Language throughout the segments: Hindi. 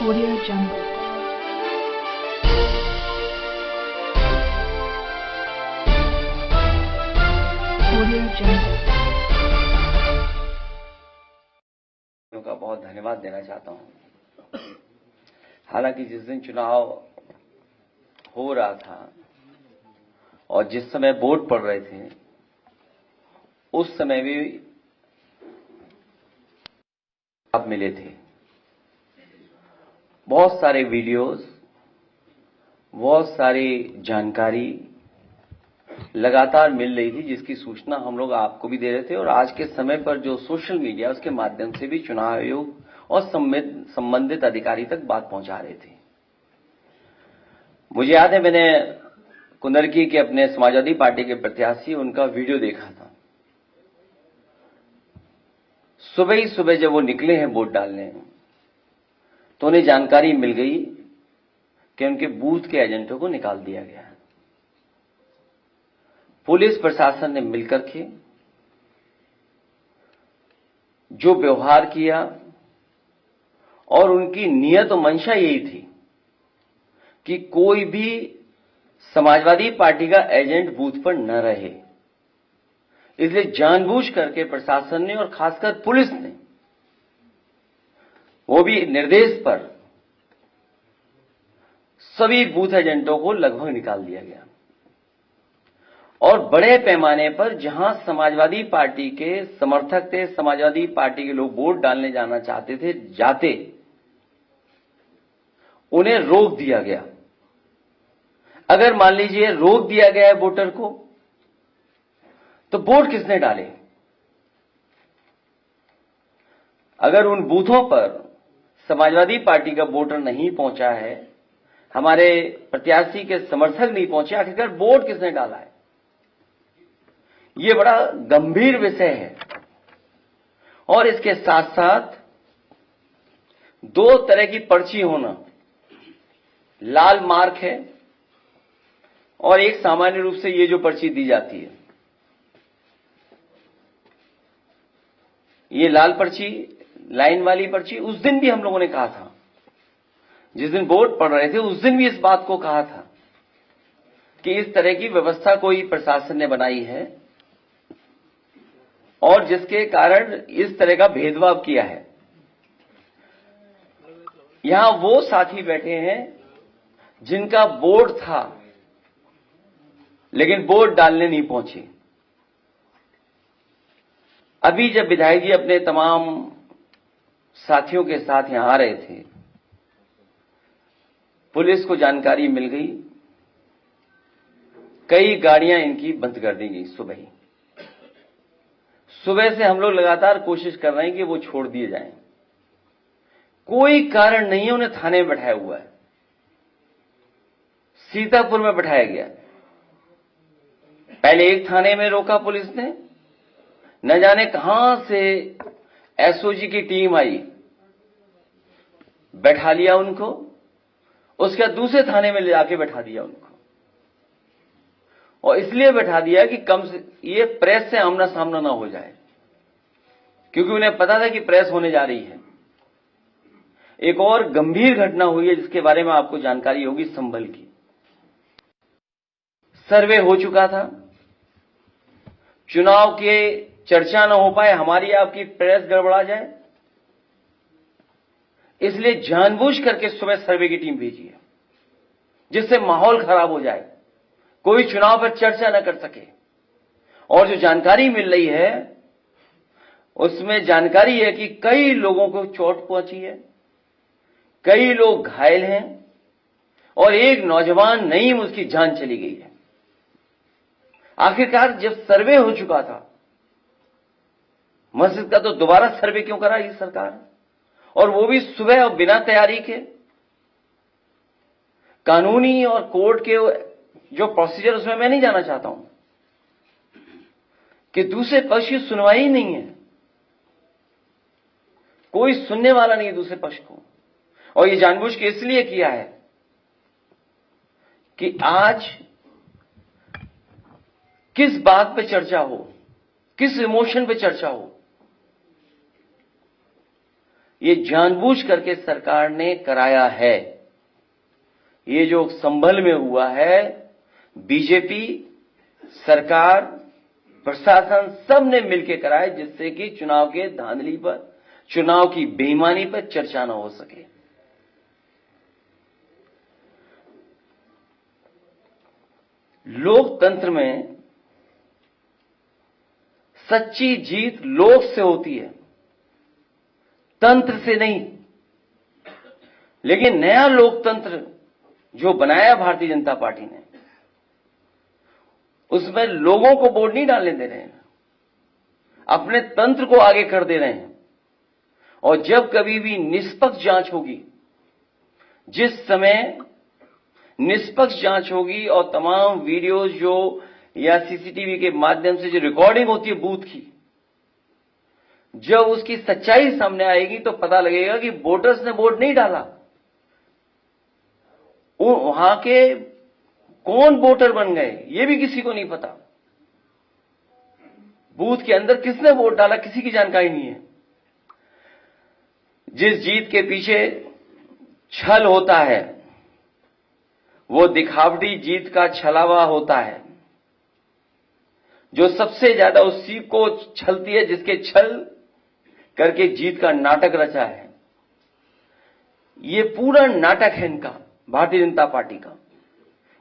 Audio Jungle. Audio Jungle. का बहुत धन्यवाद देना चाहता हूं। हालांकि जिस दिन चुनाव हो रहा था और जिस समय वोट पड़ रहे थे उस समय भी आप मिले थे। बहुत सारे वीडियोस, बहुत सारी जानकारी लगातार मिल रही थी, जिसकी सूचना हम लोग आपको भी दे रहे थे और आज के समय पर जो सोशल मीडिया उसके माध्यम से भी चुनाव आयोग और संबंधित अधिकारी तक बात पहुंचा रहे थे। मुझे याद है मैंने कुंदरकी के अपने समाजवादी पार्टी के प्रत्याशी उनका वीडियो देखा था। सुबह ही सुबह जब वो निकले हैं वोट डालने तो उन्हें जानकारी मिल गई कि उनके बूथ के एजेंटों को निकाल दिया गया है। पुलिस प्रशासन ने मिलकर के जो व्यवहार किया और उनकी नियत और मंशा यही थी कि कोई भी समाजवादी पार्टी का एजेंट बूथ पर न रहे, इसलिए जानबूझ करके प्रशासन ने और खासकर पुलिस ने, वो भी निर्देश पर, सभी बूथ एजेंटों को लगभग निकाल दिया गया और बड़े पैमाने पर जहां समाजवादी पार्टी के समर्थक थे, समाजवादी पार्टी के लोग वोट डालने जाना चाहते थे, जाते उन्हें रोक दिया गया। अगर मान लीजिए रोक दिया गया है वोटर को, तो वोट किसने डाले? अगर उन बूथों पर समाजवादी पार्टी का वोटर नहीं पहुंचा है, हमारे प्रत्याशी के समर्थक नहीं पहुंचे, आखिरकार वोट किसने डाला है? ये बड़ा गंभीर विषय है। और इसके साथ साथ दो तरह की पर्ची होना, लाल मार्क है और एक सामान्य रूप से ये जो पर्ची दी जाती है, ये लाल पर्ची, लाइन वाली पर्ची, उस दिन भी हम लोगों ने कहा था, जिस दिन वोट पड़ रहे थे उस दिन भी इस बात को कहा था कि इस तरह की व्यवस्था कोई प्रशासन ने बनाई है और जिसके कारण इस तरह का भेदभाव किया है। यहां वो साथी बैठे हैं जिनका वोट था लेकिन वोट डालने नहीं पहुंचे। अभी जब विधायक जी अपने तमाम साथियों के साथ यहां आ रहे थे, पुलिस को जानकारी मिल गई, कई गाड़ियां इनकी बंद कर दी गई। सुबह से हम लोग लगातार कोशिश कर रहे हैं कि वो छोड़ दिए जाएं। कोई कारण नहीं है, उन्हें थाने में बैठाया हुआ है, सीतापुर में बैठाया गया। पहले एक थाने में रोका पुलिस ने, न जाने कहां से एसओजी की टीम आई, बैठा लिया उनको, उसके बाद दूसरे थाने में ले जाके बैठा दिया उनको। और इसलिए बैठा दिया कि कम से ये प्रेस से आमना सामना ना हो जाए, क्योंकि उन्हें पता था कि प्रेस होने जा रही है। एक और गंभीर घटना हुई है जिसके बारे में आपको जानकारी होगी, संभल की। सर्वे हो चुका था, चुनाव के चर्चा न हो पाए, हमारी आपकी प्रेस गड़बड़ा जाए, इसलिए जानबूझ करके सुबह सर्वे की टीम भेजी है, जिससे माहौल खराब हो जाए, कोई चुनाव पर चर्चा न कर सके। और जो जानकारी मिल रही है उसमें जानकारी है कि कई लोगों को चोट पहुंची है, कई लोग घायल हैं और एक नौजवान नईम, उसकी जान चली गई है। आखिरकार जब सर्वे हो चुका था मस्जिद का, तो दोबारा सर्वे क्यों करा ये सरकार, और वो भी सुबह और बिना तैयारी के? कानूनी और कोर्ट के जो प्रोसीजर, उसमें मैं नहीं जाना चाहता हूं कि दूसरे पक्ष की सुनवाई नहीं है, कोई सुनने वाला नहीं है दूसरे पक्ष को। और ये जानबूझ के इसलिए किया है कि आज किस बात पे चर्चा हो, किस इमोशन पे चर्चा हो। ये जानबूझ करके सरकार ने कराया है। ये जो संभल में हुआ है, बीजेपी सरकार, प्रशासन सब ने मिलकर कराया, जिससे कि चुनाव के धांधली पर, चुनाव की बेईमानी पर चर्चा न हो सके। लोकतंत्र में सच्ची जीत लोक से होती है, तंत्र से नहीं। लेकिन नया लोकतंत्र जो बनाया भारतीय जनता पार्टी ने, उसमें लोगों को वोट नहीं डालने दे रहे हैं, अपने तंत्र को आगे कर दे रहे हैं। और जब कभी भी निष्पक्ष जांच होगी, जिस समय निष्पक्ष जांच होगी और तमाम वीडियोज जो या सीसीटीवी के माध्यम से जो रिकॉर्डिंग होती है बूथ की, जब उसकी सच्चाई सामने आएगी तो पता लगेगा कि वोटर्स ने वोट नहीं डाला, वहां के कौन वोटर बन गए ये भी किसी को नहीं पता। बूथ के अंदर किसने वोट डाला किसी की जानकारी नहीं है। जिस जीत के पीछे छल होता है वो दिखावटी जीत का छलावा होता है। जो सबसे ज्यादा उस सीट को छलती है, जिसके छल करके जीत का नाटक रचा है। ये पूरा नाटक है इनका, भारतीय जनता पार्टी का।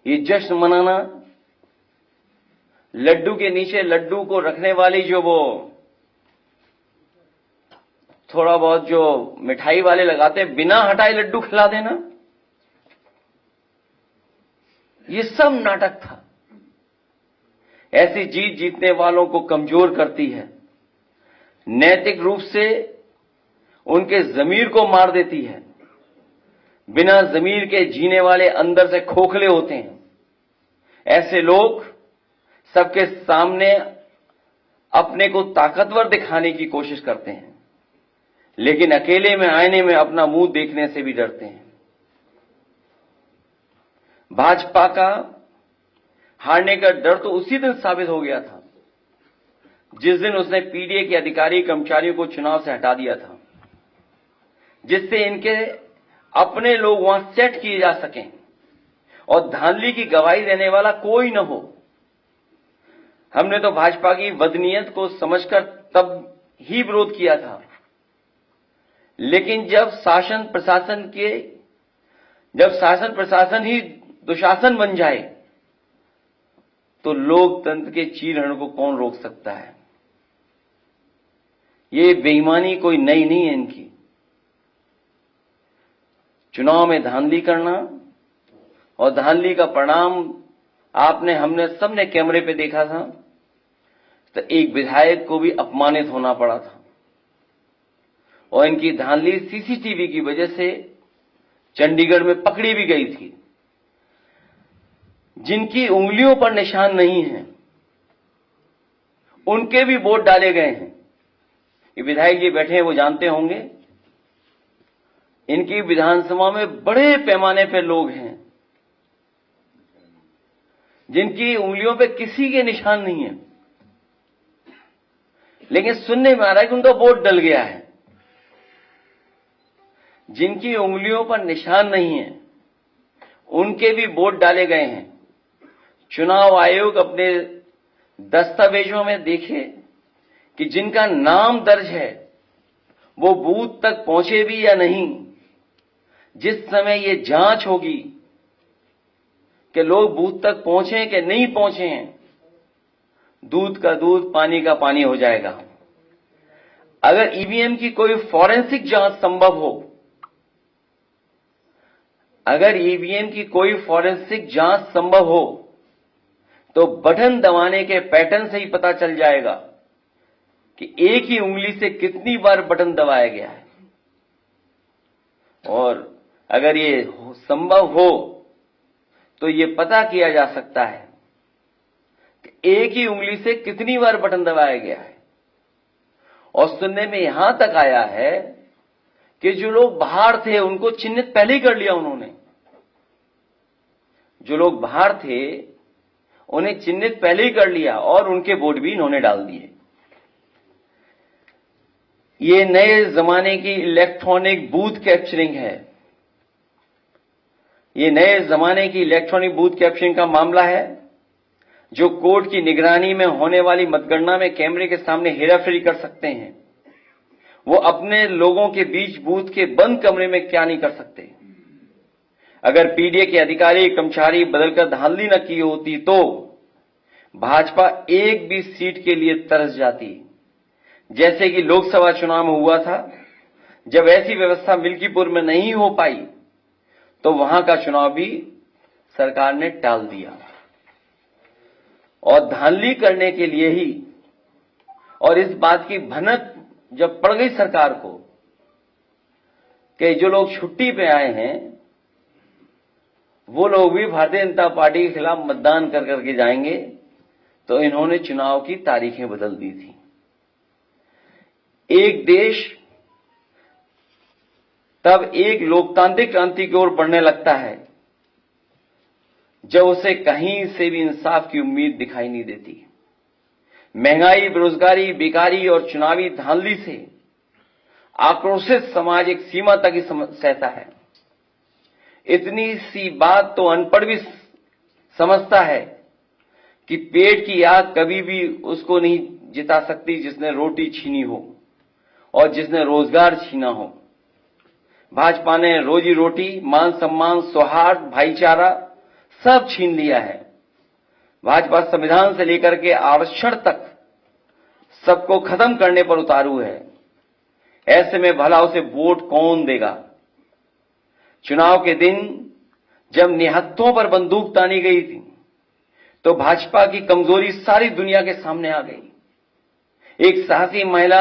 ये जश्न मनाना, लड्डू के नीचे लड्डू को रखने वाली जो वो थोड़ा बहुत जो मिठाई वाले लगाते हैं, बिना हटाए लड्डू खिला देना, ये सब नाटक था। ऐसी जीत जीतने वालों को कमजोर करती है, नैतिक रूप से उनके जमीर को मार देती है। बिना जमीर के जीने वाले अंदर से खोखले होते हैं। ऐसे लोग सबके सामने अपने को ताकतवर दिखाने की कोशिश करते हैं, लेकिन अकेले में आईने में अपना मुंह देखने से भी डरते हैं। भाजपा का हारने का डर तो उसी दिन साबित हो गया था जिस दिन उसने पीडीए के अधिकारी कर्मचारियों को चुनाव से हटा दिया था, जिससे इनके अपने लोग वहां सेट किए जा सकें और धांधली की गवाही देने वाला कोई न हो। हमने तो भाजपा की बदनीयत को समझकर तब ही विरोध किया था, लेकिन जब शासन प्रशासन ही दुशासन बन जाए तो लोकतंत्र के चीरहरण को कौन रोक सकता है। ये बेईमानी कोई नई नहीं है इनकी। चुनाव में धांधली करना और धांधली का परिणाम हमने सबने कैमरे पे देखा था। तो एक विधायक को भी अपमानित होना पड़ा था और इनकी धांधली सीसीटीवी की वजह से चंडीगढ़ में पकड़ी भी गई थी। जिनकी उंगलियों पर निशान नहीं है उनके भी वोट डाले गए हैं। ये विधायक जी बैठे हैं, वो जानते होंगे। इनकी विधानसभा में बड़े पैमाने पर लोग हैं जिनकी उंगलियों पे किसी के निशान नहीं है, लेकिन सुनने में आ रहा है कि उनका वोट डल गया है। जिनकी उंगलियों पर निशान नहीं है उनके भी वोट डाले गए हैं। चुनाव आयोग अपने दस्तावेजों में देखे कि जिनका नाम दर्ज है वो बूथ तक पहुंचे भी या नहीं। जिस समय ये जांच होगी कि लोग बूथ तक पहुंचे कि नहीं पहुंचे हैं, दूध का दूध पानी का पानी हो जाएगा। अगर ईवीएम की कोई फॉरेंसिक जांच संभव हो, अगर ईवीएम की कोई फॉरेंसिक जांच संभव हो तो बटन दबाने के पैटर्न से ही पता चल जाएगा कि एक ही उंगली से कितनी बार बटन दबाया गया है। और अगर ये संभव हो तो ये पता किया जा सकता है कि एक ही उंगली से कितनी बार बटन दबाया गया है। और सुनने में यहां तक आया है कि जो लोग बाहर थे उनको चिन्हित पहले ही कर लिया उन्होंने। जो लोग बाहर थे उन्हें चिन्हित पहले ही कर लिया और उनके वोट भी इन्होंने डाल दिए। ये नए जमाने की इलेक्ट्रॉनिक बूथ कैप्चरिंग है। ये नए जमाने की इलेक्ट्रॉनिक बूथ कैप्चरिंग का मामला है, जो कोर्ट की निगरानी में होने वाली मतगणना में कैमरे के सामने हेराफेरी कर सकते हैं, वो अपने लोगों के बीच बूथ के बंद कमरे में क्या नहीं कर सकते। अगर पीडीए के अधिकारी कर्मचारी बदलकर धांधली न की होती तो भाजपा एक भी सीट के लिए तरस जाती, जैसे कि लोकसभा चुनाव में हुआ था। जब ऐसी व्यवस्था मिल्कीपुर में नहीं हो पाई तो वहां का चुनाव भी सरकार ने टाल दिया। और धांधली करने के लिए ही, और इस बात की भनक जब पड़ गई सरकार को कि जो लोग छुट्टी पे आए हैं वो लोग भी भारतीय जनता पार्टी के खिलाफ मतदान कर करके जाएंगे, तो इन्होंने चुनाव की तारीखें बदल दी थी। एक देश तब एक लोकतांत्रिक क्रांति की ओर बढ़ने लगता है जब उसे कहीं से भी इंसाफ की उम्मीद दिखाई नहीं देती। महंगाई, बेरोजगारी, बेकारी और चुनावी धांधली से आक्रोशित समाज एक सीमा तक ही सहता है। इतनी सी बात तो अनपढ़ भी समझता है कि पेट की आग कभी भी उसको नहीं जिता सकती जिसने रोटी छीनी हो और जिसने रोजगार छीना हो। भाजपा ने रोजी रोटी, मान सम्मान, सौहार्द, भाईचारा सब छीन लिया है। भाजपा संविधान से लेकर के आरक्षण तक सबको खत्म करने पर उतारू है। ऐसे में भला उसे वोट कौन देगा? चुनाव के दिन जब निहत्थों पर बंदूक तानी गई थी तो भाजपा की कमजोरी सारी दुनिया के सामने आ गई। एक साहसी महिला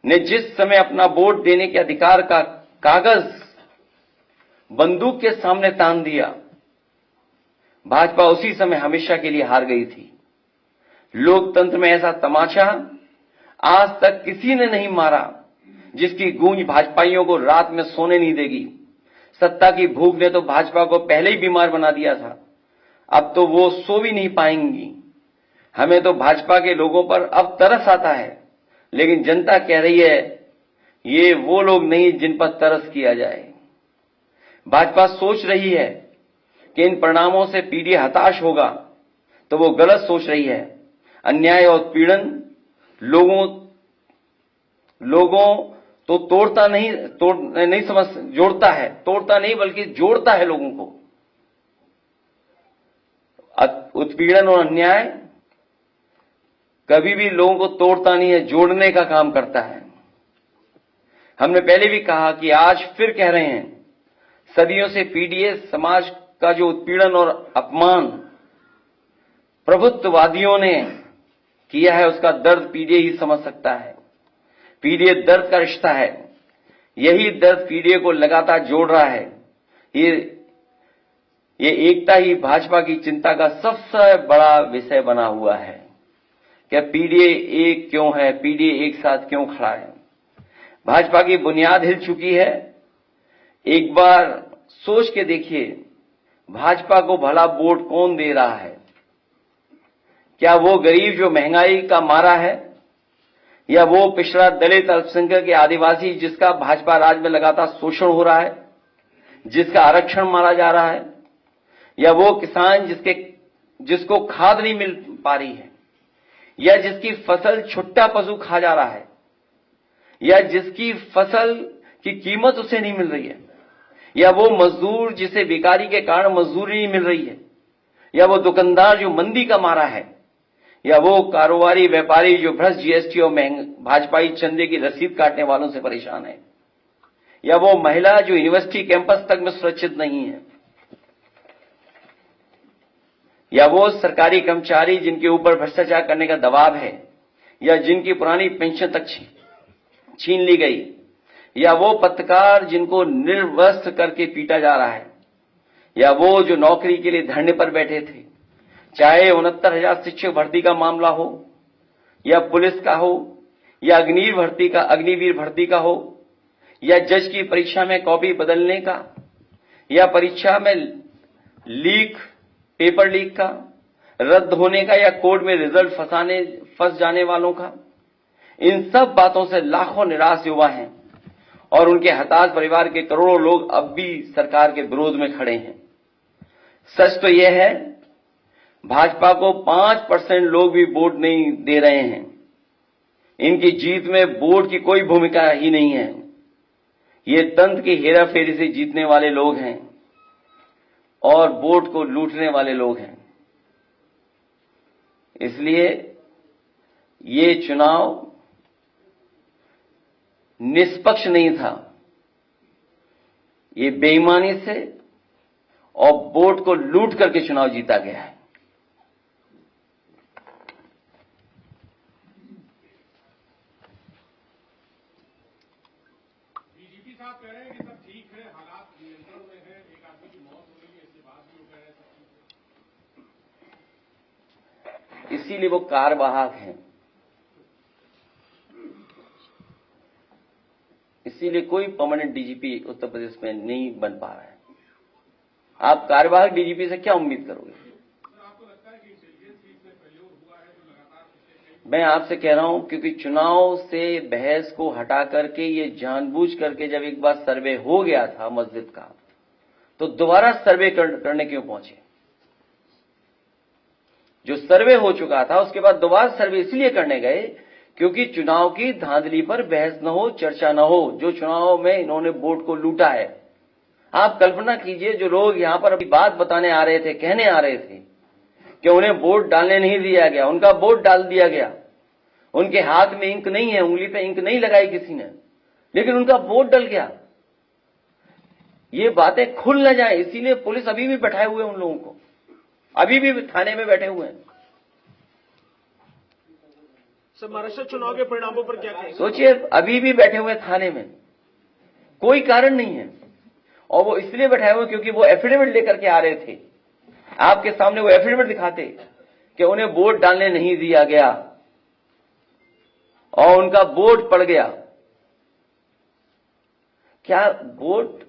ने जिस समय अपना वोट देने के अधिकार का कागज बंदूक के सामने तान दिया, भाजपा उसी समय हमेशा के लिए हार गई थी। लोकतंत्र में ऐसा तमाचा आज तक किसी ने नहीं मारा जिसकी गूंज भाजपाइयों को रात में सोने नहीं देगी। सत्ता की भूख ने तो भाजपा को पहले ही बीमार बना दिया था, अब तो वो सो भी नहीं पाएंगी। हमें तो भाजपा के लोगों पर अब तरस आता है, लेकिन जनता कह रही है ये वो लोग नहीं जिन पर तरस किया जाए। भाजपा सोच रही है कि इन परिणामों से पीडीए हताश होगा, तो वो गलत सोच रही है। अन्याय और पीड़न लोगों तो जोड़ता नहीं बल्कि जोड़ता है लोगों को। उत्पीड़न और अन्याय कभी भी लोगों को तोड़ता नहीं है, जोड़ने का काम करता है। हमने पहले भी कहा कि आज फिर कह रहे हैं, सदियों से पीडीए समाज का जो उत्पीड़न और अपमान प्रभुत्ववादियों ने किया है, उसका दर्द पीडीए ही समझ सकता है। पीडीए दर्द का रिश्ता है, यही दर्द पीडीए को लगातार जोड़ रहा है। ये एकता ही भाजपा की चिंता का सबसे बड़ा विषय बना हुआ है। क्या पीडीए एक क्यों है? पीडीए एक साथ क्यों खड़ा है? भाजपा की बुनियाद हिल चुकी है। एक बार सोच के देखिए, भाजपा को भला वोट कौन दे रहा है? क्या वो गरीब जो महंगाई का मारा है, या वो पिछड़ा दलित, अल्पसंख्यक या आदिवासी जिसका भाजपा राज में लगातार शोषण हो रहा है, जिसका आरक्षण मारा जा रहा है, या वो किसान जिसको खाद नहीं मिल पा रही है, या जिसकी फसल छुट्टा पशु खा जा रहा है, या जिसकी फसल की कीमत उसे नहीं मिल रही है, या वो मजदूर जिसे बेकारी के कारण मजदूरी नहीं मिल रही है, या वो दुकानदार जो मंदी का मारा है, या वो कारोबारी व्यापारी जो भ्रष्ट जीएसटी और भाजपाई चंदे की रसीद काटने वालों से परेशान है, या वो महिला जो यूनिवर्सिटी कैंपस तक में सुरक्षित नहीं है, या वो सरकारी कर्मचारी जिनके ऊपर भ्रष्टाचार करने का दबाव है, या जिनकी पुरानी पेंशन तक छीन ली गई, या वो पत्रकार जिनको निर्वस्त्र करके पीटा जा रहा है, या वो जो नौकरी के लिए धरने पर बैठे थे, चाहे 69,000 शिक्षक भर्ती का मामला हो, या पुलिस का हो, या अग्निवीर भर्ती का हो, या जज की परीक्षा में कॉपी बदलने का, या परीक्षा में पेपर लीक का, रद्द होने का, या कोर्ट में रिजल्ट फंस जाने वालों का, इन सब बातों से लाखों निराश युवा हैं और उनके हताश परिवार के करोड़ों लोग अब भी सरकार के विरोध में खड़े हैं। सच तो यह है, भाजपा को 5% लोग भी वोट नहीं दे रहे हैं। इनकी जीत में वोट की कोई भूमिका ही नहीं है। ये तंत्र की हेराफेरी से जीतने वाले लोग हैं और वोट को लूटने वाले लोग हैं। इसलिए ये चुनाव निष्पक्ष नहीं था। ये बेईमानी से और वोट को लूट करके चुनाव जीता गया है। डीजीपी साहब कह रहे हैं कि सब ठीक है, हालात नियंत्रण में है, एक आदमी की मौत हो गई है, इसके बाद भी वो कह रहे हैं सब ठीक है। इसीलिए वो कार्यवाहक हैं। इसीलिए कोई परमानेंट डीजीपी उत्तर प्रदेश में नहीं बन पा रहा है। आप कार्यवाहक डीजीपी से क्या उम्मीद करोगे? सर, आपको लगता है कि इंटेलिजेंस की इसमें प्रयोग हुआ है जो लगातार पिछले मैं आपसे कह रहा हूं, क्योंकि चुनाव से बहस को हटा करके ये जानबूझ करके जब एक बार सर्वे हो गया था मस्जिद का, तो दोबारा सर्वे करने क्यों पहुंचे? जो सर्वे हो चुका था उसके बाद दोबारा सर्वे इसलिए करने गए क्योंकि चुनाव की धांधली पर बहस न हो, चर्चा न हो। जो चुनाव में इन्होंने वोट को लूटा है, आप कल्पना कीजिए, जो लोग यहां पर अभी बात बताने आ रहे थे, कहने आ रहे थे कि उन्हें वोट डालने नहीं दिया गया, उनका वोट डाल दिया गया, उनके हाथ में इंक नहीं है, उंगली पे इंक नहीं लगाई किसी ने, लेकिन उनका वोट डल गया। ये बातें खुल न जाए, इसीलिए पुलिस अभी भी बैठाए हुए उन लोगों को, अभी भी थाने में बैठे हुए हैं। सर, महाराष्ट्र चुनाव के परिणामों पर क्या कहेंगे? सोचिए, अभी भी बैठे हुए थाने में, कोई कारण नहीं है, और वो इसलिए बैठाए हुए क्योंकि वो एफिडेविट लेकर के आ रहे थे। आपके सामने वो एफिडेविट दिखाते कि उन्हें वोट डालने नहीं दिया गया और उनका वोट पड़ गया। क्या वोट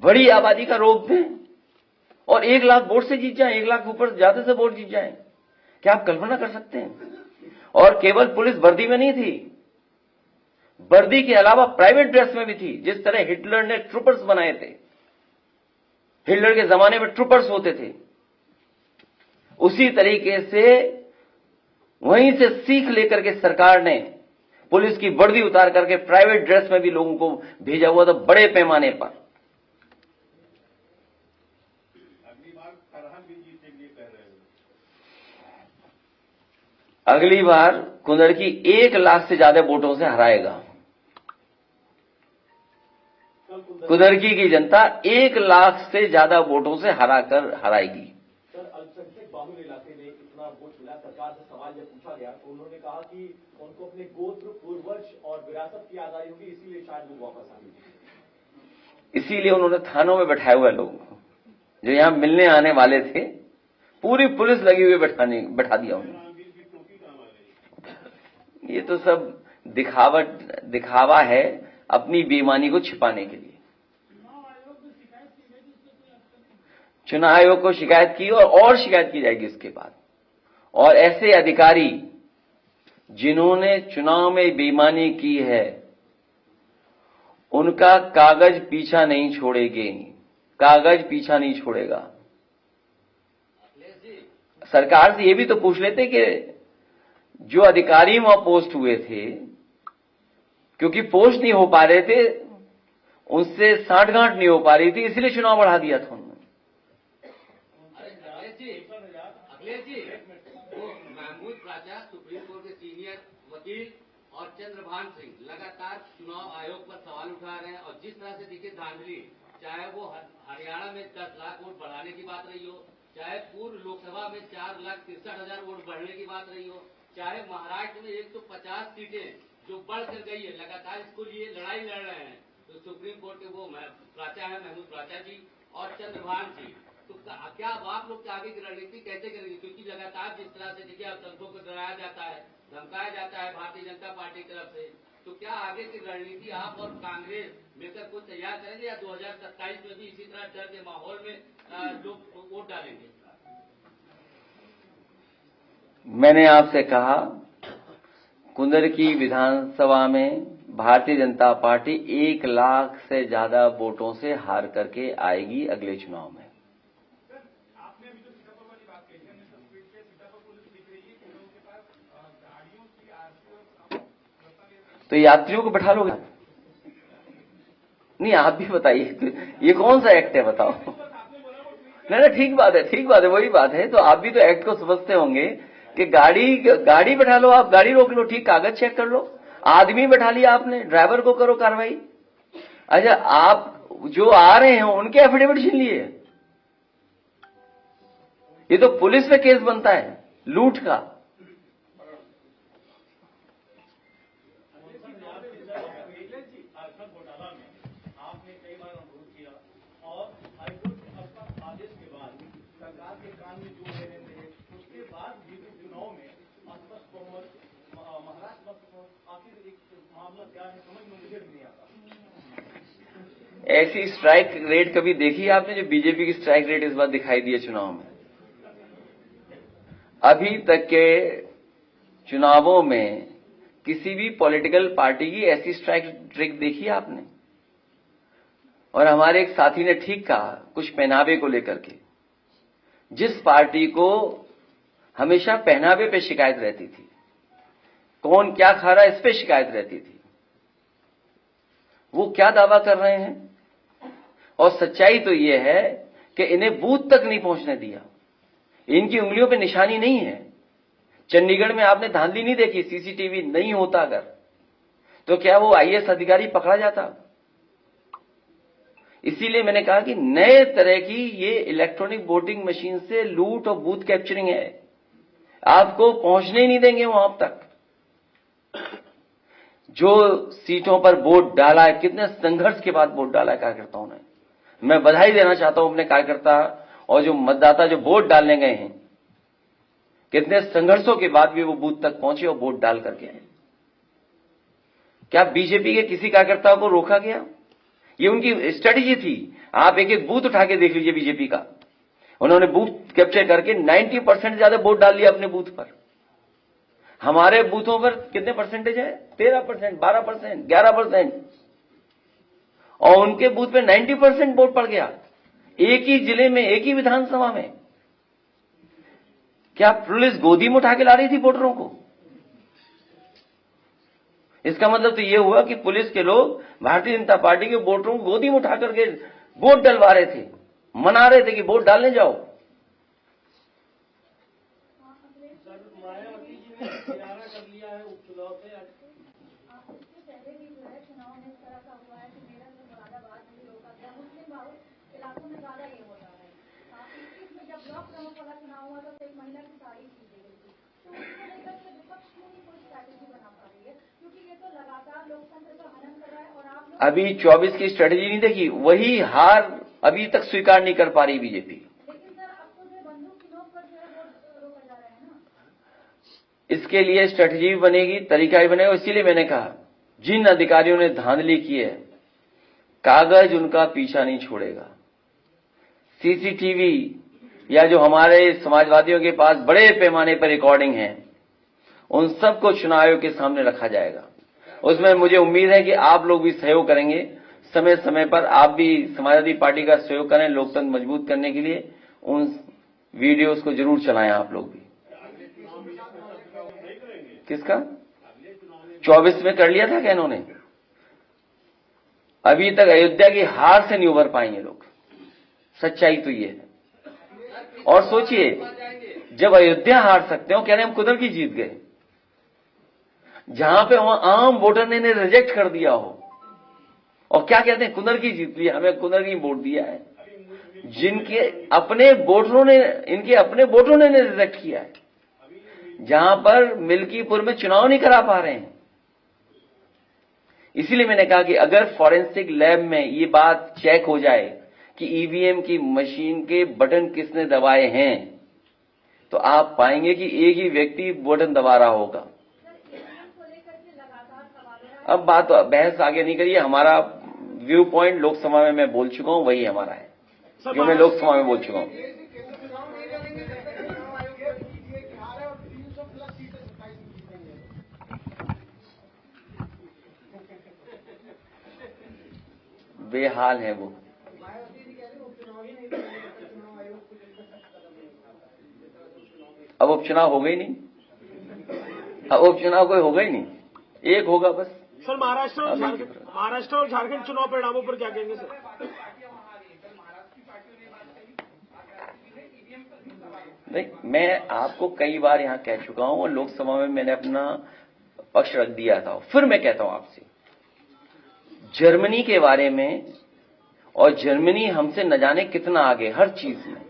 बड़ी आबादी का रोक दें और 1 लाख वोट से जीत जाएं, 1 लाख ऊपर ज्यादा से वोट जीत जाएं? क्या आप कल्पना कर सकते हैं? और केवल पुलिस वर्दी में नहीं थी, वर्दी के अलावा प्राइवेट ड्रेस में भी थी। जिस तरह हिटलर ने ट्रूपर्स बनाए थे, हिटलर के जमाने में ट्रूपर्स होते थे, उसी तरीके से वहीं से सीख लेकर के सरकार ने पुलिस की वर्दी उतार करके प्राइवेट ड्रेस में भी लोगों को भेजा हुआ था, बड़े पैमाने पर। अगली बार करहन भी जीतेंगे कह रहे हैं। अगली बार कुंदड़की 1 लाख से ज्यादा वोटों से हराएगा। कुंदड़की की जनता 1 लाख से ज्यादा वोटों से हराएगी। सर, अल्पसंख्यक बाहुल इलाके में इतना वोट मिला, सरकार से सवाल जब पूछा गया तो उन्होंने कहा कि उनको अपने गोत्र, पूर्वज और विरासत की आजादी होगी, इसीलिए शायद वो वापस आ गए। इसीलिए उन्होंने थानों में बैठाए हुए लोगों को, जो यहां मिलने आने वाले थे, पूरी पुलिस लगी हुई बैठा दिया उन्होंने। ये तो सब दिखावा है अपनी बेईमानी को छिपाने के लिए। चुनाव आयोग को शिकायत की और शिकायत की जाएगी इसके बाद। और ऐसे अधिकारी जिन्होंने चुनाव में बेईमानी की है, उनका कागज पीछा नहीं छोड़ेंगे, कागज पीछा नहीं छोड़ेगा। सरकार से ये भी तो पूछ लेते कि जो अधिकारी वहां पोस्ट हुए थे, क्योंकि पोस्ट नहीं हो पा रहे थे, उनसे साठगांठ नहीं हो पा रही थी, इसलिए चुनाव बढ़ा दिया था उन्होंने। अखिलेश जी, वो महमूद राजा, सुप्रीम कोर्ट के सीनियर वकील और चंद्रभान सिंह लगातार चुनाव आयोग पर सवाल उठा रहे हैं, और जिस तरह से दिखे धांधली, चाहे वो हरियाणा में 10 लाख वोट बढ़ाने की बात रही हो, चाहे पूर्व लोकसभा में 4,63,000 वोट बढ़ने की बात रही हो, चाहे महाराष्ट्र में 150 सीटें जो बढ़कर गई है, लगातार इसको लिए लड़ाई लड़ रहे हैं। तो सुप्रीम कोर्ट के वो प्राचा है महमूद प्राचा जी और चंद्रभान जी, तो क्या आप लोग आगे की रणनीति कैसे करेंगे? क्योंकि लगातार जिस तरह से देखिए अब दंगों को डराया जाता है, धमकाया जाता है भारतीय जनता पार्टी की तरफ से, तो क्या आगे की रणनीति आप और कांग्रेस मिलकर कुछ तैयार करेंगे, या 2027 में भी इसी तरह डर के माहौल में लोग वोट डालेंगे? मैंने आपसे कहा कुंदर की विधानसभा में भारतीय जनता पार्टी 1 लाख से ज्यादा वोटों से हार करके आएगी अगले चुनाव में। आपने अभी जो सीतापुर वाली बात कही है, तस्वीर पे सीतापुर पुलिस दिख रही है कि उनके पास गाड़ियों की आरसी और तो यात्रियों को बैठा लोगे? नहीं, आप भी बताइए, ये कौन सा एक्ट है बताओ? नहीं, ठीक बात है, वही बात है। तो आप भी तो एक्ट को समझते होंगे कि गाड़ी बैठा लो, आप गाड़ी रोक लो, ठीक, कागज चेक कर लो। आदमी बैठा लिया आपने, ड्राइवर को करो कार्रवाई। अच्छा, आप जो आ रहे हैं उनके एफिडेविट छीन लिए। ये तो पुलिस पे केस बनता है लूट का। घोटाला में आपने कई बार अनुरोध किया और हाईकोर्ट के आदेश के बाद सरकार के कान में जो लेने थे, उसके बाद भी चुनाव में अस्पष्ट बहुमत, महाराष्ट्र आखिर एक मामला क्या है समझ में मुझे नहीं आता। ऐसी स्ट्राइक रेट कभी देखी आपने जो बीजेपी की स्ट्राइक रेट इस बार दिखाई दी है चुनाव में? अभी तक के चुनावों में किसी भी पॉलिटिकल पार्टी की ऐसी स्ट्राइक रेट देखी आपने? और हमारे एक साथी ने ठीक कहा कुछ पहनावे को लेकर के, जिस पार्टी को हमेशा पहनावे पे शिकायत रहती थी, कौन क्या खा रहा है इस पे शिकायत रहती थी, वो क्या दावा कर रहे हैं? और सच्चाई तो ये है कि इन्हें बूथ तक नहीं पहुंचने दिया। इनकी उंगलियों पे निशानी नहीं है। चंडीगढ़ में आपने धांधली नहीं देखी? सीसीटीवी नहीं होता अगर, तो क्या वो आईएएस अधिकारी पकड़ा जाता? इसीलिए मैंने कहा कि नए तरह की ये इलेक्ट्रॉनिक वोटिंग मशीन से लूट और बूथ कैप्चरिंग है। आपको पहुंचने ही नहीं देंगे वहां तक। जो सीटों पर वोट डाला है, कितने संघर्ष के बाद वोट डाला है कार्यकर्ताओं ने। मैं बधाई देना चाहता हूं अपने कार्यकर्ता और जो मतदाता जो वोट डालने गए हैं, कितने संघर्षों के बाद भी वो बूथ तक पहुंचे और वोट डाल करके आए। क्या बीजेपी के किसी कार्यकर्ता को रोका गया? ये उनकी स्ट्रेटेजी थी। आप एक एक बूथ उठा के देख लीजिए बीजेपी का, उन्होंने बूथ कैप्चर करके 90% ज्यादा वोट डाल लिया अपने बूथ पर। हमारे बूथों पर कितने परसेंटेज है? 13%, 12%, 11%, और उनके बूथ पे 90% वोट पड़ गया। एक ही जिले में, एक ही विधानसभा में। क्या पुलिस गोदी में उठा के ला रही थी वोटरों को? इसका मतलब तो ये हुआ कि पुलिस के लोग भारतीय जनता पार्टी के वोटरों को गोदी में उठा करके वोट डलवा रहे थे, मना रहे थे कि वोट डालने जाओ। मायावती जी ने किनारा कर लिया है उपचुनाव से। इससे पहले भी जो है चुनाव में इस तरह का हुआ है कि मेरठ में मुरादाबाद में रोका गया, मुस्लिम बहुल इलाकों में ज्यादा ये होता है। 21 में जब ब्लॉक प्रमुख वाला चुनाव हुआ तो एक महिला की तारीफ की गई थी, तो उसको लेकर के विपक्ष क्यों नहीं कोई स्ट्रैटेजी बना पा रही है? क्योंकि ये तो लगातार लोकतंत्र का हनन कर रहा है। और आप अभी 24 की स्ट्रेटेजी नहीं देखी, वही हार अभी तक स्वीकार नहीं कर पा रही बीजेपी। लेकिन सर अब तो जो बंदूक की नोक पर जो है वोट रोका जा रहा है ना। इसके लिए स्ट्रेटेजी भी बनेगी, तरीका भी बनेगा। इसीलिए मैंने कहा जिन अधिकारियों ने धांधली की है, कागज उनका पीछा नहीं छोड़ेगा। सीसीटीवी या जो हमारे समाजवादियों के पास बड़े पैमाने पर रिकॉर्डिंग है, उन सबको चुनाव आयोग के सामने रखा जाएगा। उसमें मुझे उम्मीद है कि आप लोग भी सहयोग करेंगे। समय समय पर आप भी समाजवादी पार्टी का सहयोग करें लोकतंत्र मजबूत करने के लिए। उन वीडियोस को जरूर चलाएं आप लोग भी। किसका 24 में कर लिया था क्या इन्होंने? अभी तक अयोध्या की हार से नहीं उबर पाएंगे लोग। सच्चाई तो ये है। और सोचिए, जब अयोध्या हार सकते हो, कह रहे हम कुदर की जीत गए, जहां पे वहां आम वोटर ने रिजेक्ट कर दिया हो, और क्या कहते हैं कुदर की जीत लिया, हमें कुदर की वोट दिया है। जिनके अपने वोटरों ने, इनके अपने वोटरों ने रिजेक्ट किया है, जहां पर मिल्कीपुर में चुनाव नहीं करा पा रहे हैं। इसीलिए मैंने कहा कि अगर फॉरेंसिक लैब में ये बात चेक हो जाए कि ईवीएम की मशीन के बटन किसने दबाए हैं, तो आप पाएंगे कि एक ही व्यक्ति बटन दबा रहा होगा। अब बात बहस आगे नहीं करिए। हमारा व्यू पॉइंट लोकसभा में मैं बोल चुका हूं, वही हमारा है जो मैं लोकसभा में बोल चुका हूं। बेहाल है वो। अब उपचुनाव हो गई नहीं, अब उपचुनाव कोई होगा ही नहीं, एक होगा बस। सर महाराष्ट्र और झारखंड चुनाव परिणामों पर क्या कहेंगे सर? नहीं, मैं आपको कई बार यहां कह चुका हूं और लोकसभा में मैंने अपना पक्ष रख दिया था, फिर मैं कहता हूं आपसे, जर्मनी के बारे में, और जर्मनी हमसे न जाने कितना आगे हर चीज में,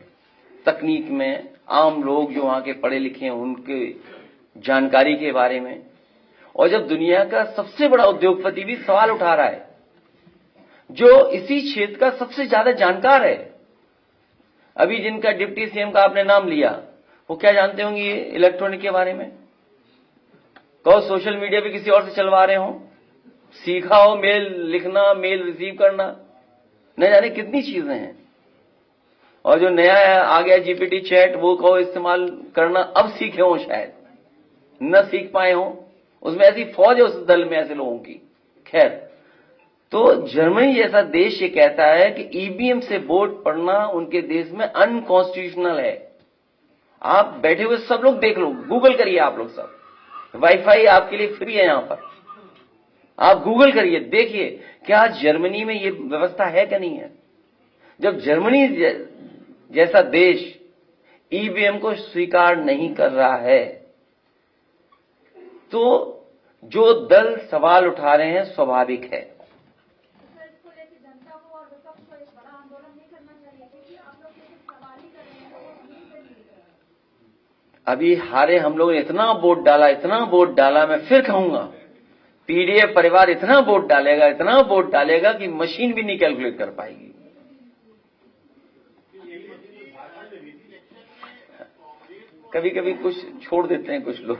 तकनीक में, आम लोग जो वहां के पढ़े लिखे हैं उनके जानकारी के बारे में, और जब दुनिया का सबसे बड़ा उद्योगपति भी सवाल उठा रहा है, जो इसी क्षेत्र का सबसे ज्यादा जानकार है। अभी जिनका डिप्टी सीएम का आपने नाम लिया, वो क्या जानते होंगे ये इलेक्ट्रॉनिक के बारे में? कहो सोशल मीडिया पे किसी और से चलवा रहे हो, सीखा हो मेल लिखना, मेल रिसीव करना, न जाने कितनी चीजें हैं। और जो नया आ गया जीपीटी चैट, वो कहो इस्तेमाल करना, अब सीखे हो, शायद न सीख पाए हो, उसमें ऐसी फौज है उस दल में ऐसे लोगों की। खैर, तो जर्मनी जैसा देश ये कहता है कि ईवीएम से वोट पड़ना उनके देश में अनकॉन्स्टिट्यूशनल है। आप बैठे हुए सब लोग देख लो, गूगल करिए, आप लोग सब, वाईफाई आपके लिए फ्री है यहां पर, आप गूगल करिए, देखिए क्या जर्मनी में ये व्यवस्था है कि नहीं है। जब जर्मनी जैसा देश ईवीएम को स्वीकार नहीं कर रहा है, तो जो दल सवाल उठा रहे हैं स्वाभाविक है। अभी हारे हम लोगों ने इतना वोट डाला, इतना वोट डाला, मैं फिर कहूंगा, पीडीए परिवार इतना वोट डालेगा, इतना वोट डालेगा कि मशीन भी नहीं कैलकुलेट कर पाएगी। कभी कभी कुछ छोड़ देते हैं कुछ लोग।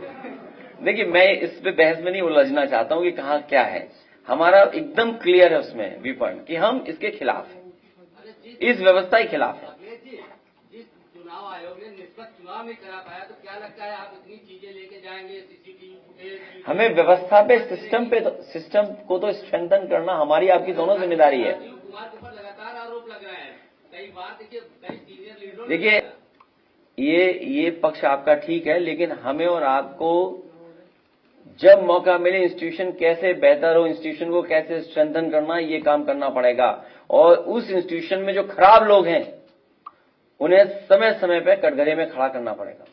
देखिए, मैं इस पे बहस में नहीं उलझना चाहता हूं कि कहां क्या है, हमारा एकदम क्लियर है उसमें विपण कि हम इसके खिलाफ हैं, इस व्यवस्था के खिलाफ है। जिस चुनाव आयोग ने निष्पक्ष चुनाव नहीं करा पाया, तो क्या लगता है आप इतनी चीजें लेके जाएंगे, सीसीटीवी फुटेज? हमें व्यवस्था पे, सिस्टम को तो स्ट्रेंथन करना हमारी आपकी दोनों जिम्मेदारी है। कुमार के ऊपर लगातार आरोप लग रहे हैं, कई बार देखिए कई सीनियर लीडरों। देखिए, ये पक्ष आपका ठीक है, लेकिन हमें और आपको जब मौका मिले इंस्टीट्यूशन कैसे बेहतर हो, इंस्टीट्यूशन को कैसे स्ट्रेंथन करना, ये काम करना पड़ेगा। और उस इंस्टीट्यूशन में जो खराब लोग हैं उन्हें समय समय पे कटघरे में खड़ा करना पड़ेगा।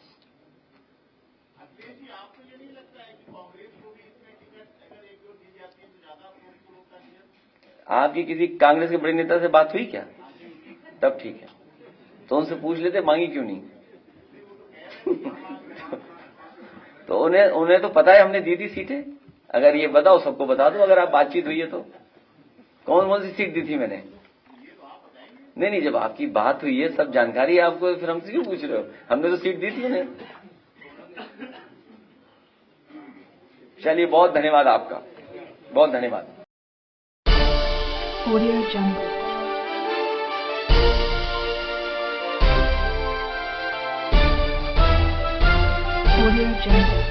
आपकी किसी कांग्रेस के बड़े नेता से बात हुई क्या? तब ठीक है, तो उनसे पूछ लेते मांगी क्यों नहीं। तो उन्हें तो पता है हमने दी थी सीटें। अगर ये बताओ, सबको बता दो, अगर आप बातचीत हुई है तो कौन कौन सी सीट दी थी मैंने। नहीं, जब आपकी बात हुई है, सब जानकारी है आपको, फिर हमसे क्यों पूछ रहे हो? हमने तो सीट दी थी उन्हें। चलिए, बहुत धन्यवाद आपका, बहुत धन्यवाद। Audio Jungle. Audio Jungle.